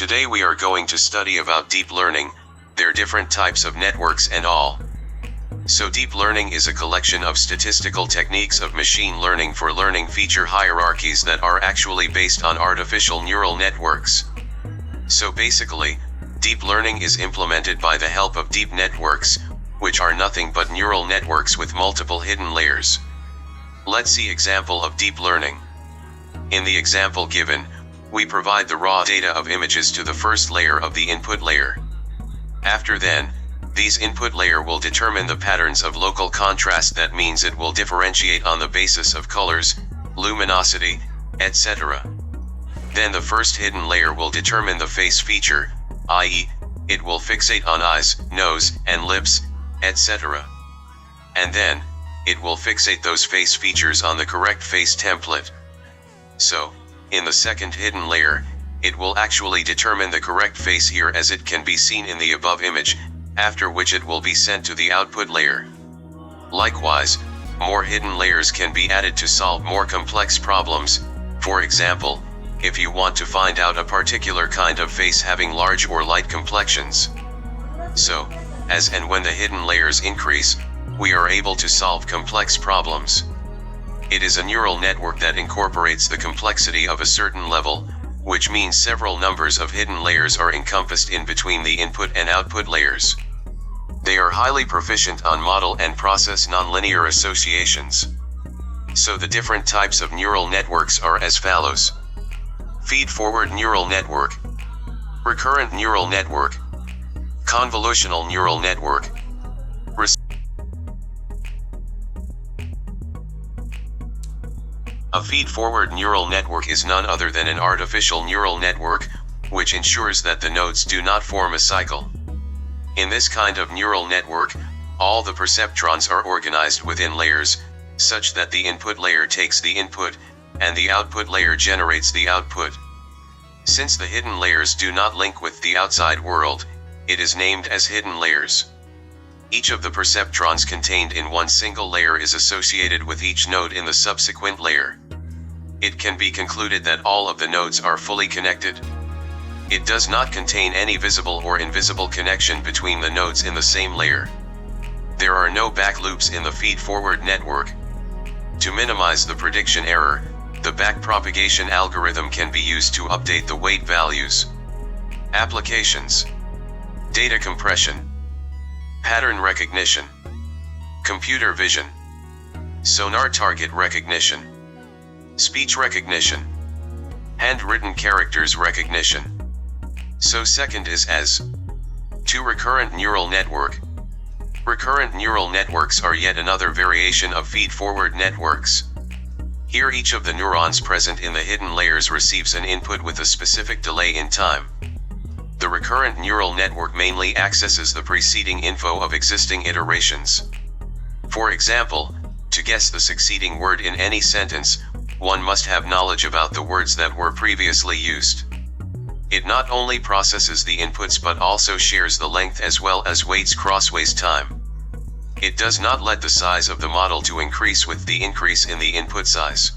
Today we are going to study about deep learning, their different types of networks and all. So deep learning is a collection of statistical techniques of machine learning for learning feature hierarchies that are actually based on artificial neural networks. So basically, deep learning is implemented by the help of deep networks, which are nothing but neural networks with multiple hidden layers. Let's see example of deep learning. In the example given, we provide the raw data of images to the first layer of the input layer. After then, these input layer will determine the patterns of local contrast, that means it will differentiate on the basis of colors, luminosity, etc. Then the first hidden layer will determine the face feature, i.e., it will fixate on eyes, nose, and lips, etc. And then, it will fixate those face features on the correct face template. So, in the second hidden layer, it will actually determine the correct face here as it can be seen in the above image, after which it will be sent to the output layer. Likewise, more hidden layers can be added to solve more complex problems. For example, if you want to find out a particular kind of face having large or light complexions. So, as and when the hidden layers increase, we are able to solve complex problems. It is a neural network that incorporates the complexity of a certain level, which means several numbers of hidden layers are encompassed in between the input and output layers. They are highly proficient on model and process nonlinear associations. So the different types of neural networks are as follows: feed-forward neural network, recurrent neural network, convolutional neural network. A feed-forward neural network is none other than an artificial neural network, which ensures that the nodes do not form a cycle. In this kind of neural network, all the perceptrons are organized within layers, such that the input layer takes the input, and the output layer generates the output. Since the hidden layers do not link with the outside world, it is named as hidden layers. Each of the perceptrons contained in one single layer is associated with each node in the subsequent layer. It can be concluded that all of the nodes are fully connected. It does not contain any visible or invisible connection between the nodes in the same layer. There are no back loops in the feed-forward network. To minimize the prediction error, the backpropagation algorithm can be used to update the weight values. Applications: data compression, pattern recognition, computer vision, sonar target recognition, speech recognition, handwritten characters recognition. So second is as to recurrent neural network. Recurrent neural networks are yet another variation of feed-forward networks. Here each of the neurons present in the hidden layers receives an input with a specific delay in time. The recurrent neural network mainly accesses the preceding info of existing iterations. For example, to guess the succeeding word in any sentence, one must have knowledge about the words that were previously used. It not only processes the inputs but also shares the length as well as weights crossways time. It does not let the size of the model to increase with the increase in the input size.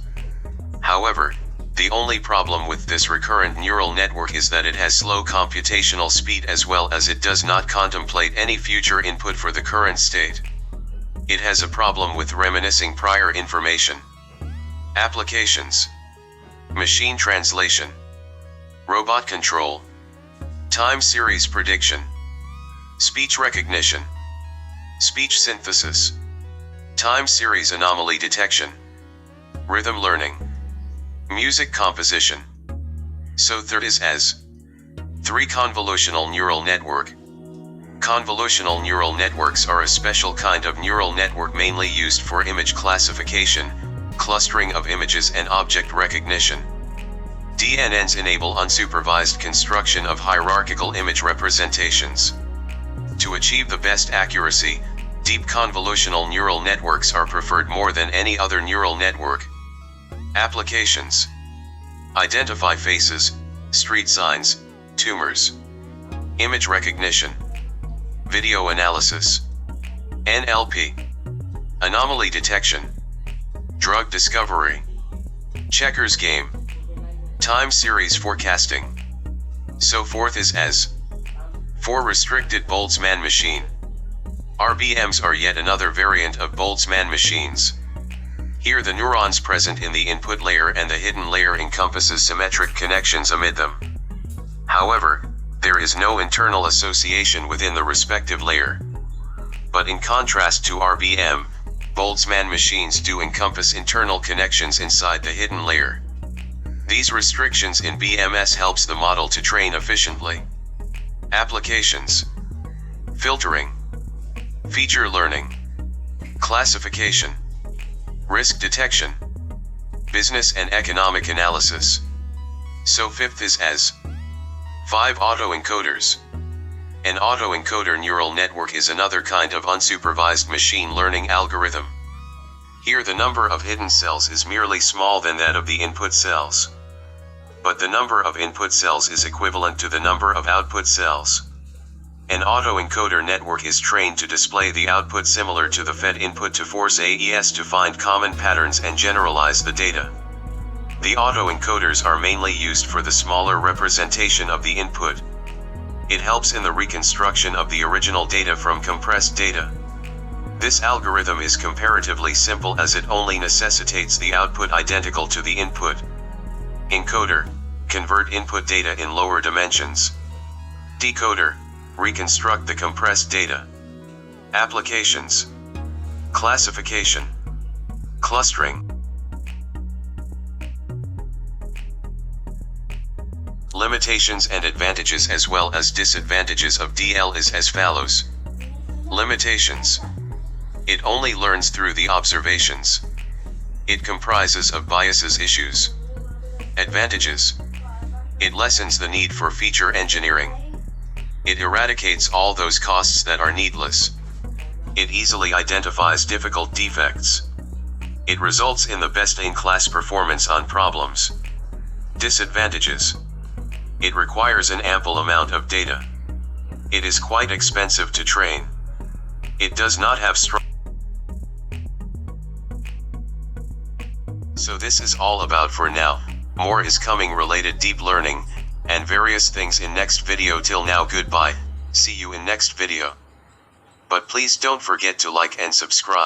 However, the only problem with this recurrent neural network is that it has slow computational speed as well as it does not contemplate any future input for the current state. It has a problem with reminiscing prior information. Applications: machine translation, robot control, time series prediction, speech recognition, speech synthesis, time series anomaly detection, rhythm learning, music composition. So third is as 3 convolutional neural network. Convolutional neural networks are a special kind of neural network mainly used for image classification, clustering of images and object recognition. DNNs enable unsupervised construction of hierarchical image representations. To achieve the best accuracy, deep convolutional neural networks are preferred more than any other neural network. Applications: identify faces, street signs, tumors, image recognition, video analysis, NLP, anomaly detection, drug discovery, checkers game, time series forecasting, So forth is as. For restricted BOLTZMANN machine. RBMs are yet another variant of BOLTZMANN machines. Here the neurons present in the input layer and the hidden layer encompasses symmetric connections amid them. However, there is no internal association within the respective layer. But in contrast to RBM, BOLTZMANN machines do encompass internal connections inside the hidden layer. These restrictions in BMS helps the model to train efficiently. Applications: filtering, feature learning, classification, risk detection, business and economic analysis. So fifth is as. 5. Autoencoders. An autoencoder neural network is another kind of unsupervised machine learning algorithm. Here the number of hidden cells is merely smaller than that of the input cells. But the number of input cells is equivalent to the number of output cells. An autoencoder network is trained to display the output similar to the fed input to force AES to find common patterns and generalize the data. The autoencoders are mainly used for the smaller representation of the input. It helps in the reconstruction of the original data from compressed data. This algorithm is comparatively simple as it only necessitates the output identical to the input. Encoder: convert input data in lower dimensions. Decoder: reconstruct the compressed data. Applications: classification, clustering. Limitations and advantages as well as disadvantages of DL is as follows. Limitations: it only learns through the observations. It comprises of biases issues. Advantages: it lessens the need for feature engineering. It eradicates all those costs that are needless. It easily identifies difficult defects. It results in the best-in-class performance on problems. Disadvantages: it requires an ample amount of data. It is quite expensive to train. It does not have strong. So this is all about for now. More is coming related deep learning, and various things in next video. Till now, goodbye, see you in next video. But please don't forget to like and subscribe.